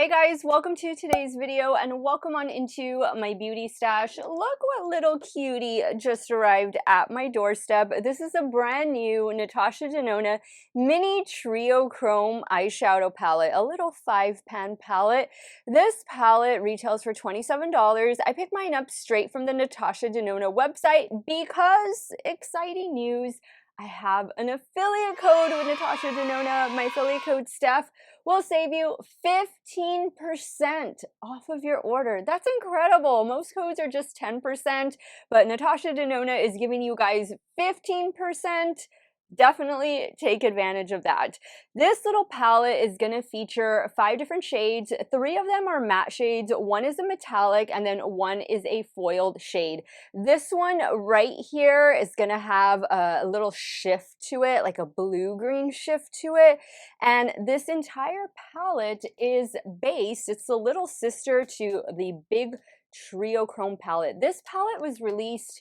Hey guys, welcome to today's video and welcome on into my beauty stash. Look what little cutie just arrived at my doorstep. This is a brand new Natasha Denona mini Triochrome eyeshadow palette, a little 5-pan palette. This palette retails for $27. I picked mine up straight from the Natasha Denona website because, exciting news, I have an affiliate code with Natasha Denona. My affiliate code Steff will save you 15% off of your order. That's incredible. Most codes are just 10%, but Natasha Denona is giving you guys 15%. Definitely take advantage of that. This little palette is going to feature 5 different shades. 3 of them are matte shades, 1 is a metallic, and then 1 is a foiled shade. This one right here is going to have a little shift to it, like a blue-green shift to it. And this entire palette is based, it's the little sister to the big Triochrome palette. This palette was released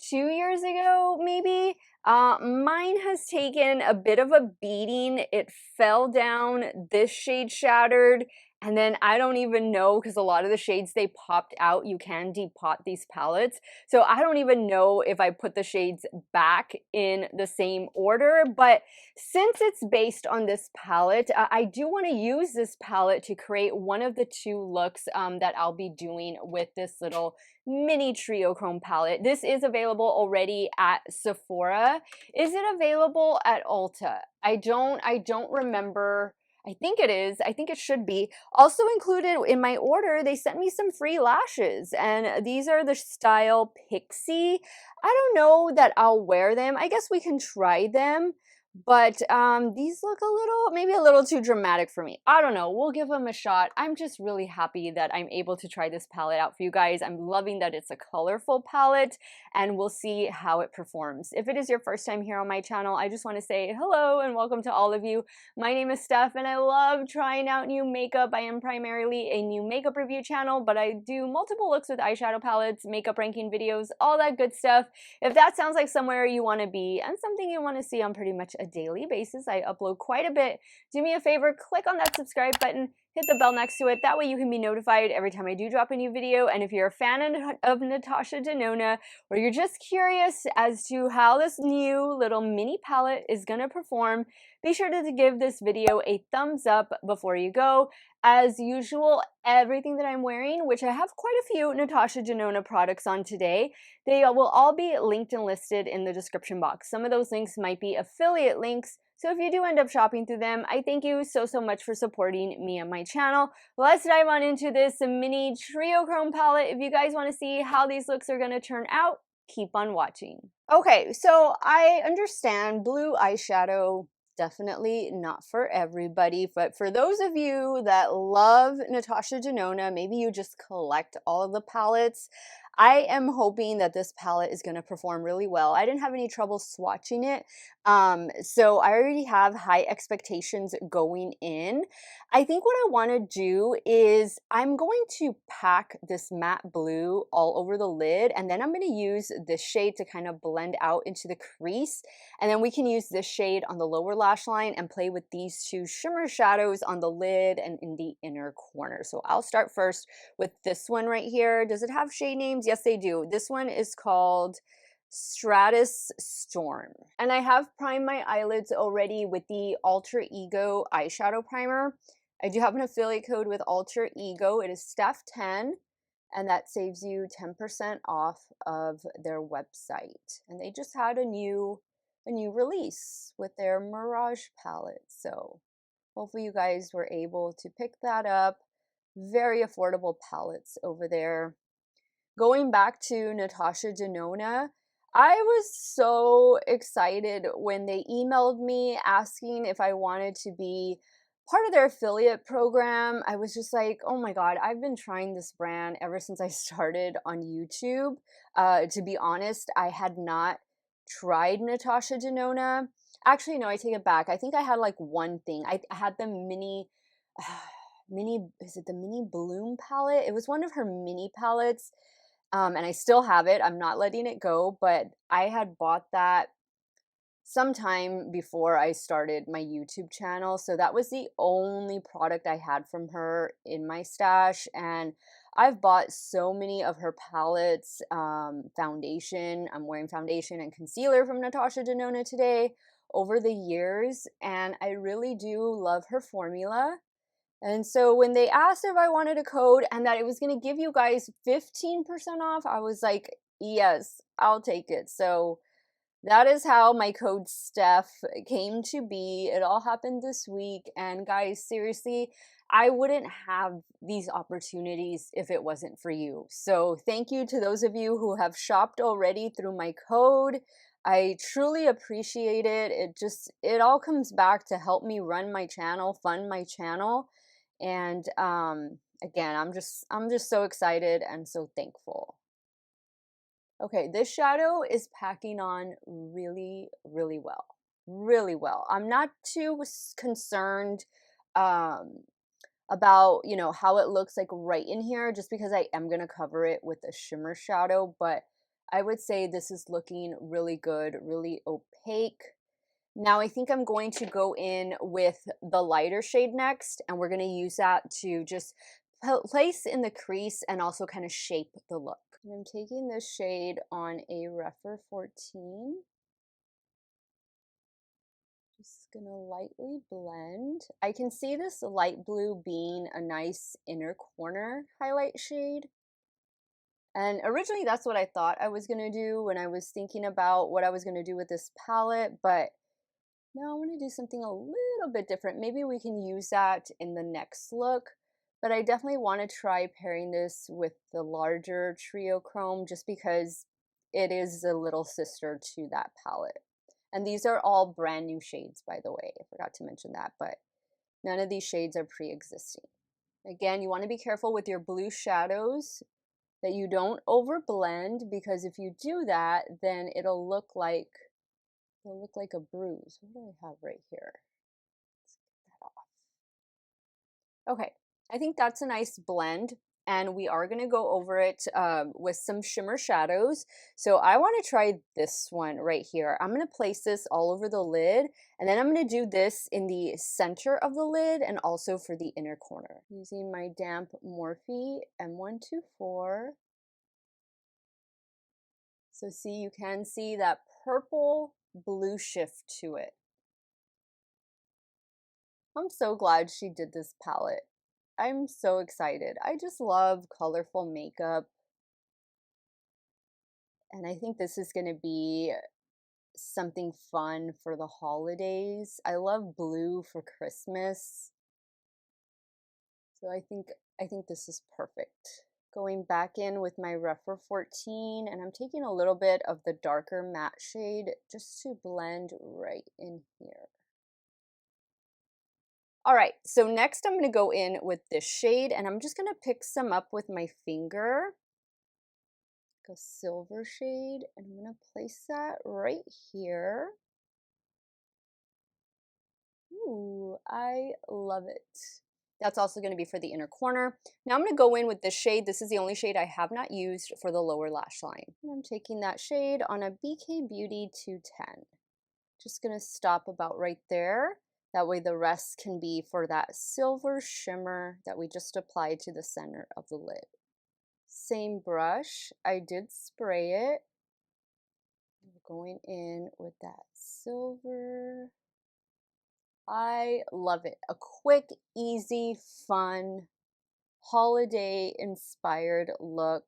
2 years ago, maybe. Mine has taken a bit of a beating. It fell down, this shade shattered, and then I don't even know, because a lot of the shades they popped out, you can depot these palettes. So I don't even know if I put the shades back in the same order, but since it's based on this palette, I do want to use this palette to create one of the 2 looks that I'll be doing with this little mini Triochrome palette. This is available already at Sephora. Is it available at Ulta? I don't remember. I think it is. I think it should be. Also included in my order, they sent me some free lashes, and these are the style Pixie. I don't know that I'll wear them. I guess we can try them. But these look maybe a little too dramatic for me. I don't know. We'll give them a shot. I'm just really happy that I'm able to try this palette out for you guys. I'm loving that it's a colorful palette, and we'll see how it performs. If it is your first time here on my channel, I just want to say hello and welcome to all of you. My name is Steff, and I love trying out new makeup. I am primarily a new makeup review channel, but I do multiple looks with eyeshadow palettes, makeup ranking videos, all that good stuff. If that sounds like somewhere you want to be and something you want to see on pretty much a daily basis, I upload quite a bit. Do me a favor, click on that subscribe button, hit the bell next to it. That way you can be notified every time I do drop a new video. And if you're a fan of Natasha Denona, or you're just curious as to how this new little mini palette is going to perform, be sure to give this video a thumbs up before you go. As usual, everything that I'm wearing, which I have quite a few Natasha Denona products on today, they will all be linked and listed in the description box. Some of those links might be affiliate links, so if you do end up shopping through them, I thank you so much for supporting me and my channel. Let's dive on into this mini Triochrome palette. If you guys want to see how these looks are going to turn out, keep on watching. Okay, so I understand blue eyeshadow, definitely not for everybody, but for those of you that love Natasha Denona, maybe you just collect all of the palettes, I am hoping that this palette is going to perform really well. I didn't have any trouble swatching it, so I already have high expectations going in. I think what I want to do is I'm going to pack this matte blue all over the lid, and then I'm going to use this shade to kind of blend out into the crease, and then we can use this shade on the lower lash line and play with these 2 shimmer shadows on the lid and in the inner corner. So I'll start first with this one right here. Does it have shade names? Yes, they do. This one is called Stratus Storm. And I have primed my eyelids already with the Alter Ego eyeshadow primer. I do have an affiliate code with Alter Ego. It is Steff10, and that saves you 10% off of their website. And they just had a new release with their Mirage palette. So hopefully you guys were able to pick that up. Very affordable palettes over there. Going back to Natasha Denona, I was so excited when they emailed me asking if I wanted to be part of their affiliate program. I was just like, oh my God, I've been trying this brand ever since I started on YouTube. To be honest, I had not tried Natasha Denona. Actually, no, I take it back. I think I had like one thing. I had the is it the mini bloom palette? It was one of her mini palettes. And I still have it. I'm not letting it go, but I had bought that sometime before I started my YouTube channel. So that was the only product I had from her in my stash. And I've bought so many of her palettes, foundation. I'm wearing foundation and concealer from Natasha Denona today over the years. And I really do love her formula. And so when they asked if I wanted a code and that it was going to give you guys 15% off, I was like, yes, I'll take it. So that is how my code Steff came to be. It all happened this week. And guys, seriously, I wouldn't have these opportunities if it wasn't for you. So thank you to those of you who have shopped already through my code. I truly appreciate it. It all comes back to help me run my channel, fund my channel. And again, I'm just so excited and so thankful. Okay, this shadow is packing on really, really well. Really well. I'm not too concerned about, you know, how it looks like right in here, just because I am going to cover it with a shimmer shadow, but I would say this is looking really good, really opaque. Now I think I'm going to go in with the lighter shade next, and we're going to use that to just place in the crease and also kind of shape the look. And I'm taking this shade on a Revlon 14. Just gonna lightly blend. I can see this light blue being a nice inner corner highlight shade. And originally that's what I thought I was gonna do when I was thinking about what I was gonna do with this palette, but now I want to do something a little bit different. Maybe we can use that in the next look, but I definitely want to try pairing this with the larger Triochrome just because it is a little sister to that palette. And these are all brand new shades, by the way. I forgot to mention that, but none of these shades are pre-existing. Again, you want to be careful with your blue shadows that you don't overblend, because if you do that, then it'll look like a bruise. What do I have right here? Let's get that off. Okay, I think that's a nice blend, and we are going to go over it with some shimmer shadows. So I want to try this one right here. I'm going to place this all over the lid, and then I'm going to do this in the center of the lid and also for the inner corner. Using my damp Morphe M124. So see, you can see that purple blue shift to it. I'm so glad she did this palette. I'm so excited. I just love colorful makeup. And I think this is going to be something fun for the holidays. I love blue for Christmas. So I think this is perfect. Going back in with my Revlon 14, and I'm taking a little bit of the darker matte shade just to blend right in here. All right, so next I'm going to go in with this shade, and I'm just going to pick some up with my finger. Like a silver shade, and I'm going to place that right here. Ooh, I love it. That's also going to be for the inner corner. Now I'm going to go in with this shade. This is the only shade I have not used for the lower lash line. And I'm taking that shade on a BK Beauty 210. Just going to stop about right there. That way the rest can be for that silver shimmer that we just applied to the center of the lid. Same brush, I did spray it. We're going in with that silver. I love it. A quick, easy, fun, holiday-inspired look.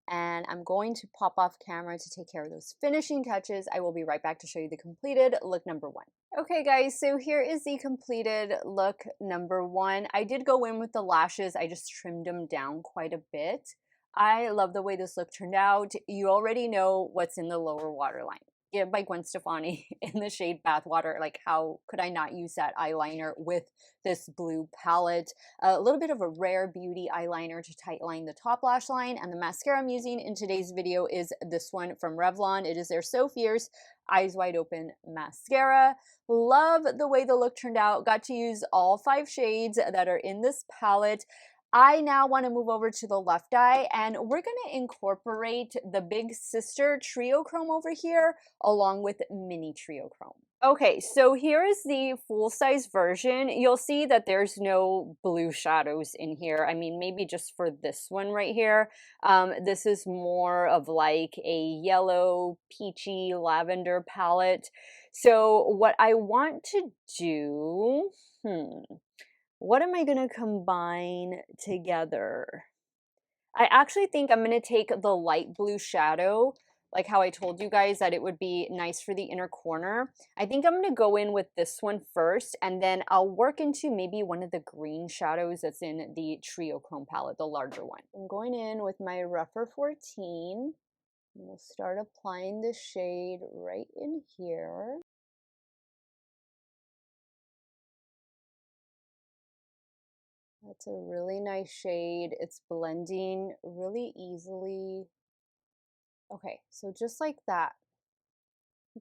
And I'm going to pop off camera to take care of those finishing touches. I will be right back to show you the completed look number one. Okay guys, so here is the completed look number one. I did go in with the lashes. I just trimmed them down quite a bit. I love the way this look turned out. You already know what's in the lower waterline. Yeah, by Gwen Stefani in the shade Bathwater. Like, how could I not use that eyeliner with this blue palette? A little bit of a Rare Beauty eyeliner to tightline the top lash line. And the mascara I'm using in today's video is this one from Revlon. It is their So Fierce Eyes Wide Open mascara. Love the way the look turned out. Got to use all 5 shades that are in this palette. I now want to move over to the left eye, and we're going to incorporate the big sister Triochrome over here along with mini Triochrome. Okay, so here is the full-size version. You'll see that there's no blue shadows in here. I mean, maybe just for this one right here. This is more of like a yellow, peachy, lavender palette. So what I want to do, what am I going to combine together? I actually think I'm going to take the light blue shadow, like how I told you guys that it would be nice for the inner corner. I think I'm going to go in with this one first, and then I'll work into maybe one of the green shadows that's in the Triochrome palette, the larger one. I'm going in with my Rougher 14. And we'll start applying the shade right in here. That's a really nice shade. It's blending really easily. Okay, so just like that.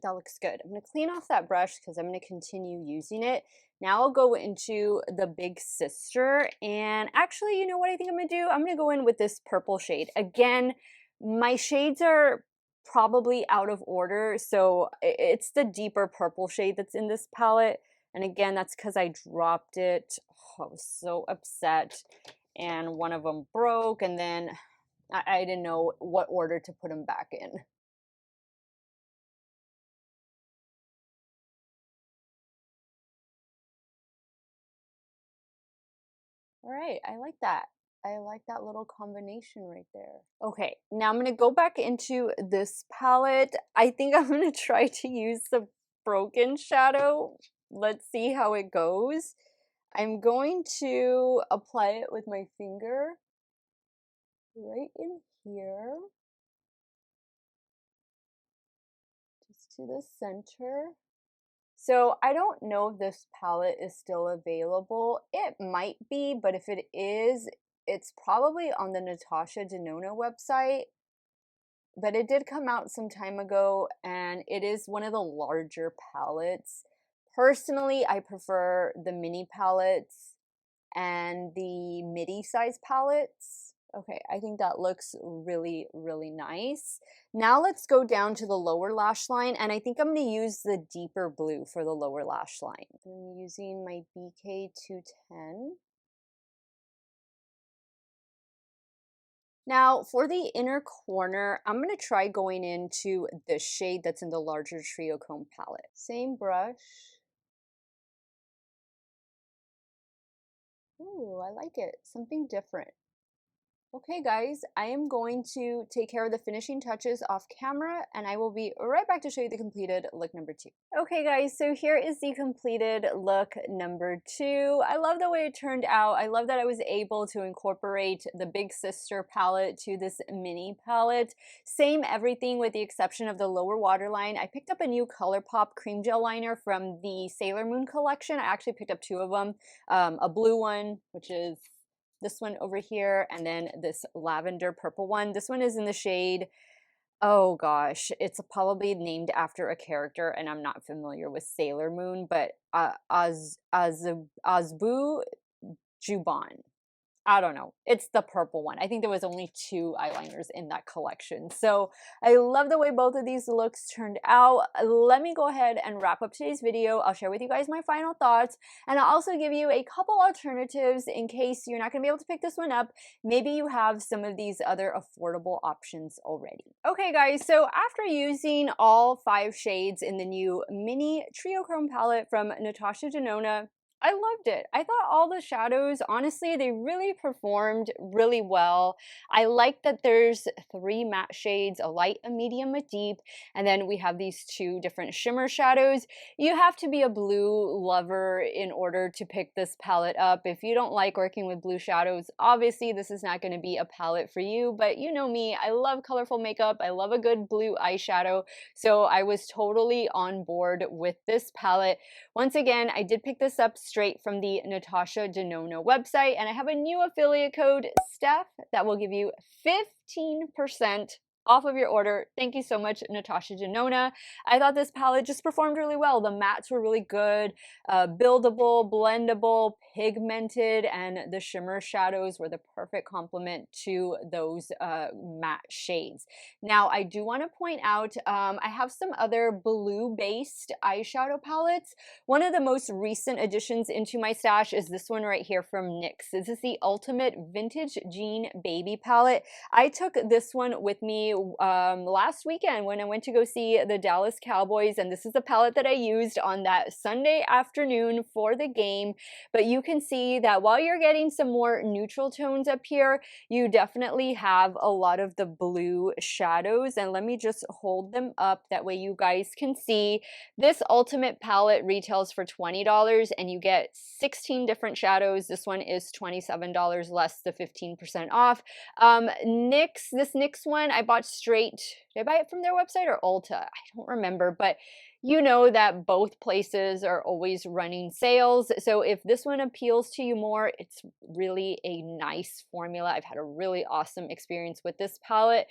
That looks good. I'm going to clean off that brush because I'm going to continue using it. Now I'll go into the big sister, and actually, you know what I think I'm going to do? I'm going to go in with this purple shade. Again, my shades are probably out of order, so it's the deeper purple shade that's in this palette. And again, that's because I dropped it. Oh, I was so upset. And one of them broke, and then I didn't know what order to put them back in. All right, I like that. I like that little combination right there. Okay, now I'm gonna go back into this palette. I think I'm gonna try to use the broken shadow. Let's see how it goes. I'm going to apply it with my finger right in here, just to the center. So I don't know if this palette is still available. It might be, but if it is, it's probably on the Natasha Denona website. But it did come out some time ago, and it is one of the larger palettes. Personally, I prefer the mini palettes and the midi size palettes. Okay, I think that looks really, really nice. Now let's go down to the lower lash line, and I think I'm going to use the deeper blue for the lower lash line. I'm using my BK210. Now for the inner corner, I'm going to try going into the shade that's in the larger Triochrome palette. Same brush. Ooh, I like it. Something different. Okay guys, I am going to take care of the finishing touches off camera, and I will be right back to show you the completed look number 2. Okay guys, so here is the completed look number 2. I love the way it turned out. I love that I was able to incorporate the big sister palette to this mini palette. Same everything with the exception of the lower waterline. I picked up a new ColourPop cream gel liner from the Sailor Moon collection. I actually picked up 2 of them. A blue one, which is this one over here, and then this lavender purple one. This one is in the shade, oh gosh, it's probably named after a character, and I'm not familiar with Sailor Moon, but Azbu Juban. I don't know. It's the purple one. I think there was only 2 eyeliners in that collection. So I love the way both of these looks turned out. Let me go ahead and wrap up today's video. I'll share with you guys my final thoughts, and I'll also give you a couple alternatives in case you're not going to be able to pick this one up. Maybe you have some of these other affordable options already. Okay guys, so after using all 5 shades in the new mini Triochrome palette from Natasha Denona, I loved it. I thought all the shadows, honestly, they really performed really well. I like that there's 3 matte shades, a light, a medium, a deep, and then we have these 2 different shimmer shadows. You have to be a blue lover in order to pick this palette up. If you don't like working with blue shadows, obviously this is not going to be a palette for you, but you know me, I love colorful makeup. I love a good blue eyeshadow, so I was totally on board with this palette. Once again, I did pick this up straight from the Natasha Denona website, and I have a new affiliate code, Steff, that will give you 15% off of your order. Thank you so much, Natasha Denona. I thought this palette just performed really well. The mattes were really good, buildable, blendable, pigmented, and the shimmer shadows were the perfect complement to those matte shades. Now, I do want to point out, I have some other blue-based eyeshadow palettes. One of the most recent additions into my stash is this one right here from NYX. This is the Ultimate Vintage Jean Baby Palette. I took this one with me last weekend when I went to go see the Dallas Cowboys, and this is the palette that I used on that Sunday afternoon for the game. But you can see that while you're getting some more neutral tones up here, you definitely have a lot of the blue shadows. And let me just hold them up, that way you guys can see. This Ultimate palette retails for $20 and you get 16 different shadows. This one is $27 less the 15% off. NYX, this NYX one I bought straight. Did I buy it from their website or Ulta? I don't remember, but you know that both places are always running sales. So if this one appeals to you more, it's really a nice formula. I've had a really awesome experience with this palette.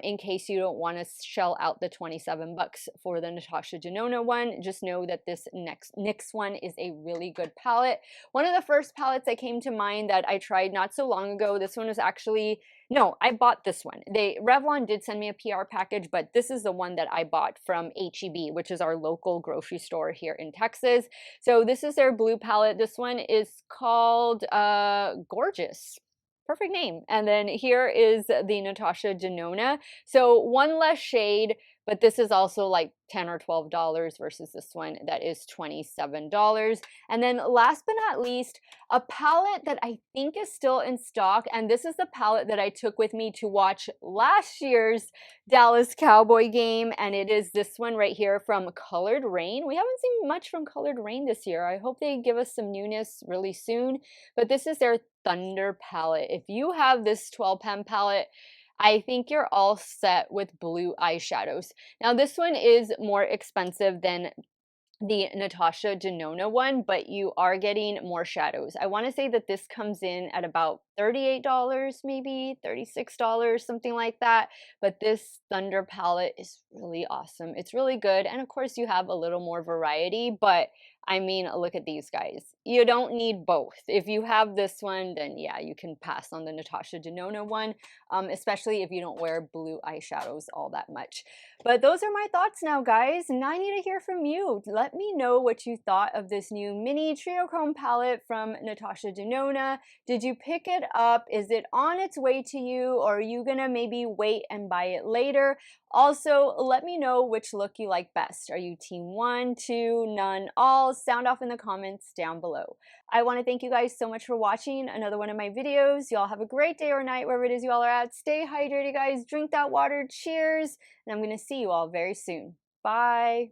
In case you don't want to shell out the 27 bucks for the Natasha Denona one, just know that this next NYX one is a really good palette. One of the first palettes that came to mind that I tried not so long ago, this one was actually, no, I bought this one. Revlon did send me a PR package, but this is the one that I bought from HEB, which is our local grocery store here in Texas. So this is their blue palette. This one is called Gorgeous. Perfect name. And then here is the Natasha Denona. So one less shade, but this is also like $10 or $12 versus this one that is $27. And then last but not least, a palette that I think is still in stock, and this is the palette that I took with me to watch last year's Dallas Cowboy game, and it is this one right here from Colored Rain. We haven't seen much from Colored Rain this year. I hope they give us some newness really soon, but this is their Thunder palette. If you have this 12 pan palette, I think you're all set with blue eyeshadows. Now this one is more expensive than the Natasha Denona one, but you are getting more shadows. I want to say that this comes in at about $38, maybe $36, something like that. But this Thunder palette is really awesome. It's really good. And of course you have a little more variety, but I mean, look at these guys. You don't need both. If you have this one, then yeah, you can pass on the Natasha Denona one, especially if you don't wear blue eyeshadows all that much. But those are my thoughts now, guys. Now I need to hear from you. Let me know what you thought of this new mini Triochrome palette from Natasha Denona. Did you pick it up? Is it on its way to you, or are you gonna maybe wait and buy it later? Also, let me know which look you like best. Are you team 1, 2, none, all? Sound off in the comments down below. I want to thank you guys so much for watching another one of my videos. Y'all have a great day or night wherever it is you all are at. Stay hydrated, guys. Drink that water. Cheers. And I'm going to see you all very soon. Bye.